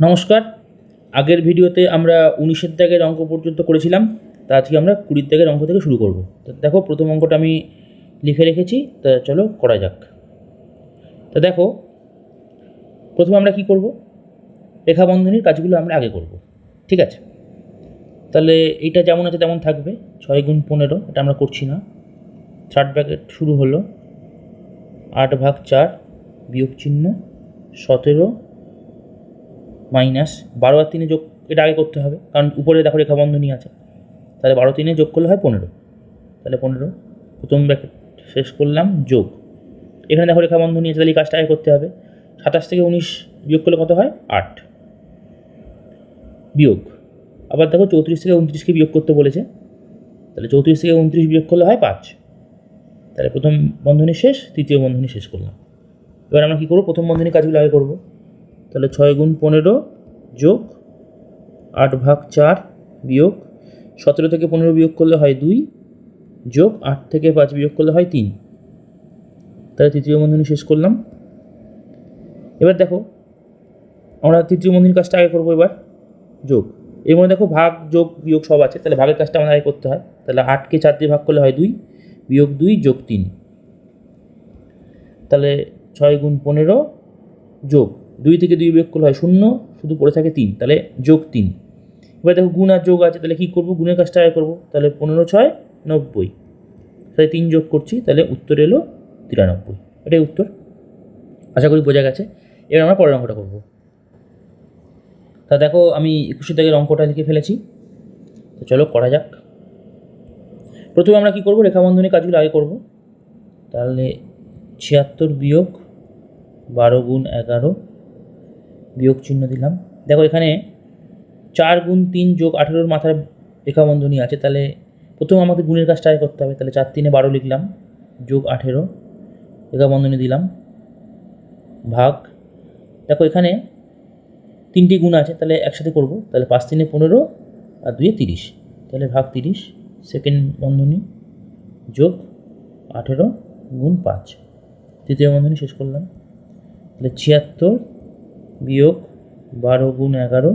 নমস্কার। আগের ভিডিওতে আমরা 19-এর দাগের অঙ্ক পর্যন্ত করেছিলাম। তা আজকে আমরা 20-এর দাগের অঙ্ক থেকে শুরু করব। তো দেখো, প্রথম অঙ্কটা আমি লিখে রেখেছি, তা চলো করা যাক। তা দেখো, প্রথমে আমরা কি করব, রেখা বন্ধনীর কাজগুলো আমরা আগে করব, ঠিক আছে? তাহলে এইটা যেমন আছে তেমন থাকবে। 6 × 15, এটা আমরা করছি না। থার্ড ব্র্যাকেট শুরু হলো, 8/4 বিয়োগ চিহ্ন 17 মাইনাস 12 আর 3 যোগ, এটা আগে করতে হবে কারণ উপরে দেখো রেখা বন্ধনী আছে। তাহলে 12 3 যোগ করলে হয় 15। তাহলে 15 প্রথম ব্র্যাকেট শেষ করলাম, যোগ এখানে দেখো রেখা বন্ধনী আছে, তাহলে এই কাজটা আগে করতে হবে। 27 থেকে 19 বিয়োগ করলে কত হয়? 8 বিয়োগ, আবার দেখো 34 থেকে 29কে বিয়োগ করতে বলেছে, তাহলে 34 থেকে 29 বিয়োগ করলে হয় 5। তাহলে প্রথম বন্ধনী শেষ, তৃতীয় বন্ধনী শেষ করলাম। এবার আমরা কী করবো, প্রথম বন্ধনীর কাজগুলো আগে করবো। তাহলে 6 × 15 যোগ 8/4 বিয়োগ 17 থেকে 15 বিয়োগ করলে হয় 2 যোগ 8 থেকে 5 বিয়োগ করলে হয় 3। তাহলে তৃতীয় বন্ধনী শেষ করলাম। এবার দেখো আমরা তৃতীয় বন্ধনীর কাজটা আগে করবো। এবার যোগ, এর মধ্যে দেখো ভাগ যোগ বিয়োগ সব আছে, তাহলে ভাগের কাজটা আমাদের আগে করতে হয়। তাহলে 8কে 4 দিয়ে ভাগ করলে হয় 2 বিয়োগ 2 যোগ 3। তাহলে 6 × 15 যোগ 2 থেকে 2 বিয়োগ করলে হয় 0, শুধু পড়ে থাকে 3, তাহলে যোগ 3। এবার দেখো গুণ আর যোগ আছে, তাহলে কী করবো, গুণের কাজটা আগে করবো। তাহলে 15 6 90, তাহলে 3 যোগ করছি, তাহলে উত্তর এলো 93। এটাই উত্তর। আশা করি বোঝা গেছে। এবার আমরা পরের অঙ্কটা করবো। তা দেখো আমি 21 দাগের অঙ্কটা লিখে ফেলেছি, তো চলো করা যাক। প্রথমে আমরা কী করবো, রেখা বন্ধনীর কাজগুলো আগে করবো। তাহলে 76 বিয়োগ 12 × 11 বিয়োগ চিহ্ন দিলাম। দেখো এখানে 4 × 3 যোগ 18 মাথায় রেখা বন্ধনী আছে, তাহলে প্রথম আমাকে গুণের কাজটা আগে করতে হবে। তাহলে 4 3 12 লিখলাম, যোগ 18 রেখা বন্ধনী দিলাম, ভাগ। দেখো এখানে 3টি গুণ আছে, তাহলে একসাথে করব। তাহলে 5 3 15 আর 2 30, তাহলে ভাগ 30। সেকেন্ড বন্ধনী যোগ 18 × 5, তৃতীয় বন্ধনী শেষ করলাম। তাহলে 76 বিয়োগ 12 × 11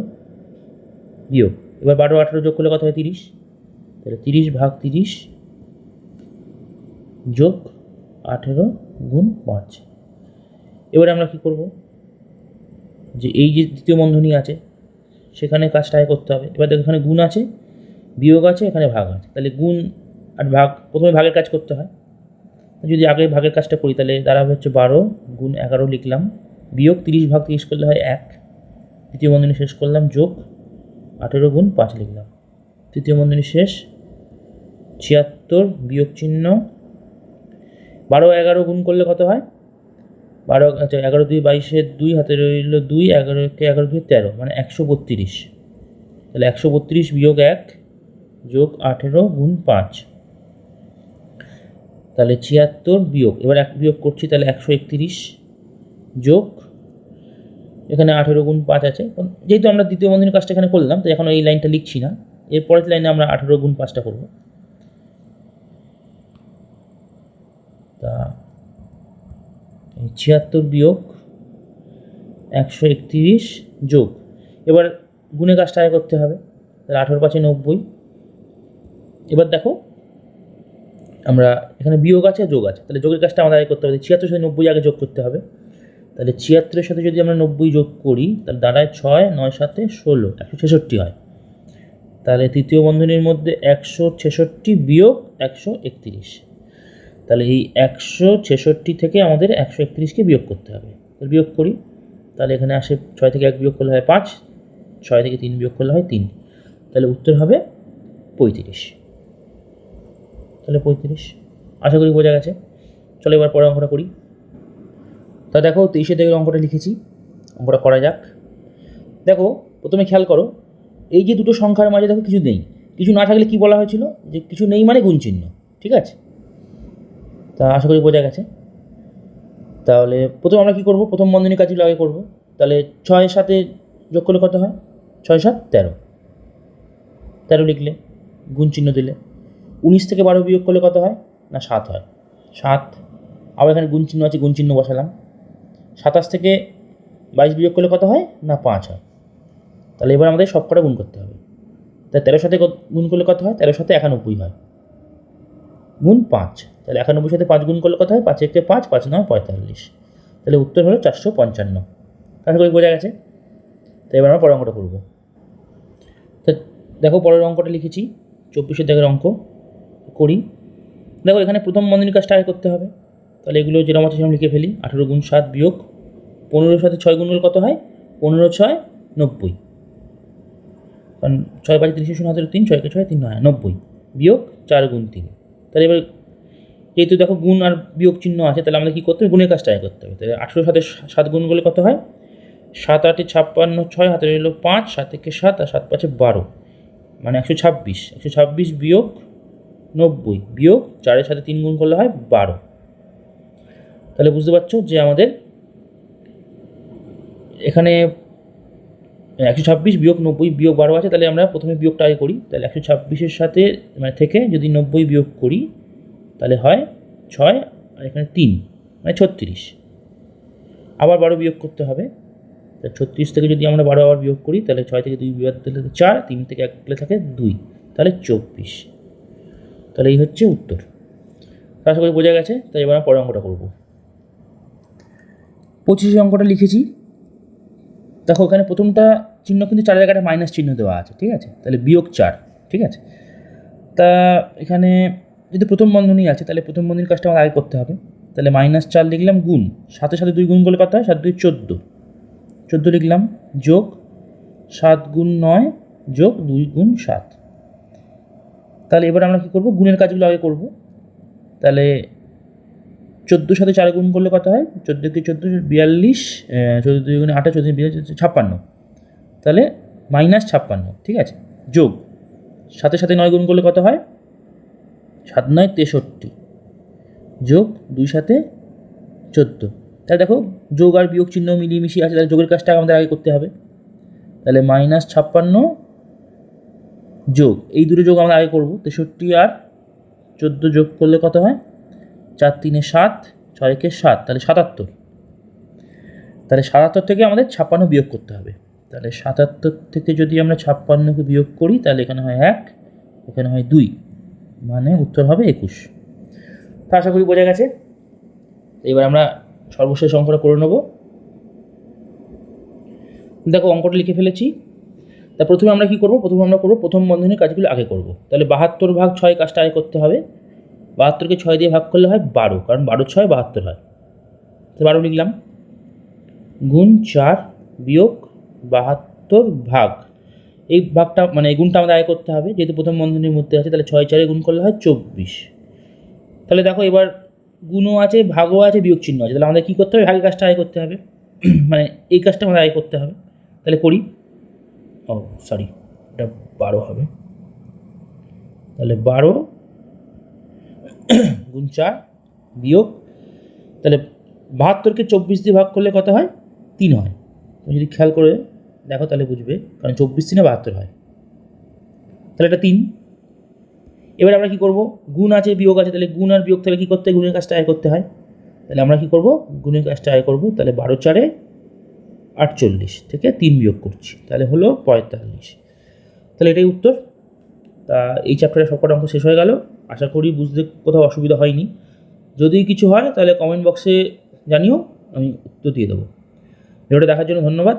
বিয়োগ, এবার 12 18 যোগ করলে কত হয়? 30, তাহলে 30 ভাগ 30 যোগ 18 × 5। এবারে আমরা কী করব, যে এই যে দ্বিতীয় বন্ধনী আছে সেখানে কাজটা আগে করতে হবে। এবার দেখো এখানে গুণ আছে, বিয়োগ আছে, এখানে ভাগ আছে, তাহলে গুণ আর ভাগ, প্রথমে ভাগের কাজ করতে হয়। যদি আগে ভাগের কাজটা করি তাহলে দাঁড়াবে হচ্ছে 12 × 11 লিখলাম, বিয়োগ 30 ভাগ 30 করলে হয় 1, দ্বিতীয় বন্ধনী শেষ করলাম, যোগ 18 × 5 লিখলাম, তৃতীয় বন্ধনী শেষ। 76 বিয়োগ চিহ্ন 12 11 গুণ করলে কত হয়? 12 আচ্ছা 11 2 22 2 হাতে রইল 2, 11 11 2 13, মানে 132। তাহলে 132 বিয়োগ 1 যোগ 18 × 5, তাহলে 76 বিয়োগ, এবার 1 বিয়োগ করছি, তাহলে 131 যোগ এখানে 18 × 5 আছে। যেহেতু আমরা দ্বিতীয় বন্ধনীর কাজটা এখানে করলাম, তো এখন এই লাইনটা লিখছি না, এর পরের লাইনে আমরা 18 × 5টা করব। তা 76 বিয়োগ 131 যোগ, এবার গুণের কাজটা আগে করতে হবে। তাহলে 18 5 90। এবার দেখো আমরা এখানে বিয়োগ আছে, যোগ আছে, তাহলে যোগের কাজটা আমাদের আগে করতে হবে। 76 সাথে 90 আগে যোগ করতে হবে। তাহলে 76-এর সাথে যদি আমরা 90 যোগ করি তাহলে দাঁড়ায় 6 9 7 16, 166 হয়। তাহলে তৃতীয় বন্ধনীর মধ্যে 166 বিয়োগ 131, তাহলে এই 166 থেকে আমাদের 131কে বিয়োগ করতে হবে। তাহলে বিয়োগ করি, তাহলে এখানে আসে 6 থেকে 1 বিয়োগ করলে হয় 5, 6 থেকে 3 বিয়োগ করলে হয় 3, তাহলে উত্তর হবে 35। তাহলে 35। আশা করি বোঝা গেছে। চলো এবার পরে অঙ্কটা করি। তা দেখো 23 দাগের অঙ্কটা লিখেছি, অঙ্কটা করা যাক। দেখো প্রথমে খেয়াল করো, এই যে দুটো সংখ্যার মাঝে দেখো কিছু নেই, কিছু না থাকলে কি বলা হয়েছিল, যে কিছু নেই মানে গুণ চিহ্ন, ঠিক আছে? তা আশা করি বোঝা গেছে। তাহলে প্রথমে আমরা কী করব, প্রথম বন্ধনীর কাজগুলো আগে করব। তাহলে 6 এর সাথে যোগ করলে কত হয়? 6 7 13, 13 লিখলে, গুণ চিহ্ন দিলে। 19 থেকে 12 বিয়োগ করলে কত হয়? না 7 হয়, 7। আবার এখানে গুণ চিহ্ন আছে, গুণ চিহ্ন বসালাম। 27 থেকে 22 বিয়োগ করলে কত হয়? না 5 হয়। তাহলে এবার আমাদের সব কটা গুণ করতে হবে। তাই 13 সাথে গুণ করলে কত হয়? 13 সাথে 91 হয়, গুণ 5। তাহলে 91 সাথে 5 গুণ করলে কত হয়? 5 একে 5, 5 9 45। তাহলে উত্তর হলো 455। আশা করি বোঝা গেছে। তো এবার আমরা পরের অঙ্কটা করব। তো দেখো পরের অঙ্কটা লিখেছি 24 দাগের অঙ্ক করি। দেখো এখানে প্রথম বন্ধনীর কাজটা আগে করতে হবে। তাহলে এগুলো যেরকম আছে সেরকম লিখে ফেলি। 18 গুণ 7 বিয়োগ 15 সাথে 6 গুণ করলে কত হয়? 15 6 90, কারণ 6 5 30 0 3, 6 কে 6 3 হয় 90, বিয়োগ 4 গুণ 3। তাহলে এবার যেহেতু দেখো গুণ আর বিয়োগ চিহ্ন আছে, তাহলে আমাদের কী করতে হবে? গুণের কাজটা আগে করতে হবে। তাহলে 18 সাথে 7 গুণ করলে কত হয়? 7 8 56, 6 হাতে রইল 5, 7 একে 7 আর 7 5 12, মানে 126। 126 বিয়োগ 90 বিয়োগ 4-এর সাথে 3 গুণ করলে হয় 12। তাহলে বুঝতে পারছো যে আমাদের এখানে 126 বিয়োগ 90 বিয়োগ 12 আছে। তাহলে আমরা প্রথমে বিয়োগটা আগে করি। তাহলে 126-এর সাথে মানে থেকে যদি 90 বিয়োগ করি তাহলে হয় 6 আর এখানে 3, মানে 36। আবার 12 বিয়োগ করতে হবে। তাহলে 36 থেকে যদি আমরা 12 আবার বিয়োগ করি তাহলে 6 থেকে 2 বিয়োগ দিলে 4, 3 থেকে 1 গেলে থাকে 2, তাহলে 24। তাহলে এই হচ্ছে উত্তর। আশা করি বোঝা গেছে। তাই এবার আমরা পরের অঙ্কটা করব। 25 অঙ্কটা লিখেছি। দেখো এখানে প্রথমটা চিহ্ন কিন্তু 4 জায়গাটা মাইনাস চিহ্ন দেওয়া আছে, ঠিক আছে? তাহলে বিয়োগ 4, ঠিক আছে? তা এখানে যদি প্রথম বন্ধনী আছে তাহলে প্রথম বন্ধনীর কাজটা আমাদের আগে করতে হবে। তাহলে -4 লিখলাম, গুণ 7-এর সাথে 2 গুণ করলে কত হয়? 7 2 14, 14 লিখলাম, যোগ 7 গুণ 9 যোগ 2 গুণ 7। তাহলে এবার আমরা কী করব? গুণের কাজগুলো আগে করব। তাহলে 14 সাথে 4 গুণ করলে কত হয়? 14 কে 14 42, 14 2 গুণে 28, 14 56, তাহলে -56, ঠিক আছে? যোগ 7-এর সাথে 9 গুণ করলে কত হয়? 7 9 63, যোগ 2 সাথে 14। তাহলে দেখো যোগ আর বিয়োগ চিহ্ন মিলিয়ে মিশিয়ে আছে, তাহলে যোগের কাজটা আমাদের আগে করতে হবে। তাহলে -56 যোগ এই দুটো যোগ আমরা আগে করব। 63 আর 14 যোগ করলে কত হয়? 4 3 7, 6 1 7, তাহলে 77। তাহলে 77 থেকে আমাদের 56 বিয়োগ করতে হবে। তাহলে 77 থেকে যদি আমরা 56কে বিয়োগ করি তাহলে এখানে হয় 1, এখানে হয় 2, মানে উত্তর হবে 21। তা আশা করি বোঝা গেছে। এবার আমরা সর্বশেষ অঙ্কটা করে নেব। দেখো অঙ্কটা লিখে ফেলেছি। তা প্রথমে আমরা কী করব? প্রথমে আমরা করব প্রথম বন্ধনীর কাজগুলো আগে করব। তাহলে 72 ভাগ 6 কাজটা আগে করতে হবে। 72কে 6 দিয়ে ভাগ করলে হয় 12, কারণ 12 6 72 হয়। তো 12 লিখলাম, গুণ 4 বিয়োগ 72 ভাগ, এই ভাগটা মানে এই গুণটা আমাদের আগে করতে হবে, যেহেতু প্রথম বন্ধনীর মধ্যে আছে। তাহলে 6 4 গুণ করলে হয় 24। তাহলে দেখো এবার গুণও আছে, ভাগও আছে, বিয়োগ চিহ্ন আছে। তাহলে আমাদের কী করতে হবে? ভাগের কাজটা আগে করতে হবে, মানে এই কাজটা আমাদের আগে করতে হবে। তাহলে করি। ও সরি, এটা 12 হবে। তাহলে 12 গুণ 4 বিয়োগ, তাহলে 72কে 24 দিয়ে ভাগ করলে কত হয়? 3 হয়। তুমি যদি খেয়াল করে দেখো তাহলে বুঝবে, কারণ 24 3 72 হয়। তাহলে এটা 3। এবার আমরা কী করব? গুণ আছে, বিয়োগ আছে, তাহলে গুণ আর বিয়োগ তাহলে কী করতে হয়? গুণের কাজটা আগে করতে হয়। তাহলে আমরা কী করব? গুণের কাজটা আগে করব। তাহলে 12 4 48 থেকে 3 বিয়োগ করছি, তাহলে হলো 45। তাহলে এটাই উত্তর। তা এই চ্যাপ্টারের সবকটা অঙ্ক শেষ হয়ে গেল। আশা করি বুঝতে কোথাও অসুবিধা হয়নি। যদি কিছু হয় তাহলে কমেন্ট বক্সে জানিও, আমি উত্তর দিয়ে দেবো। ভিডিওটা দেখার জন্য ধন্যবাদ।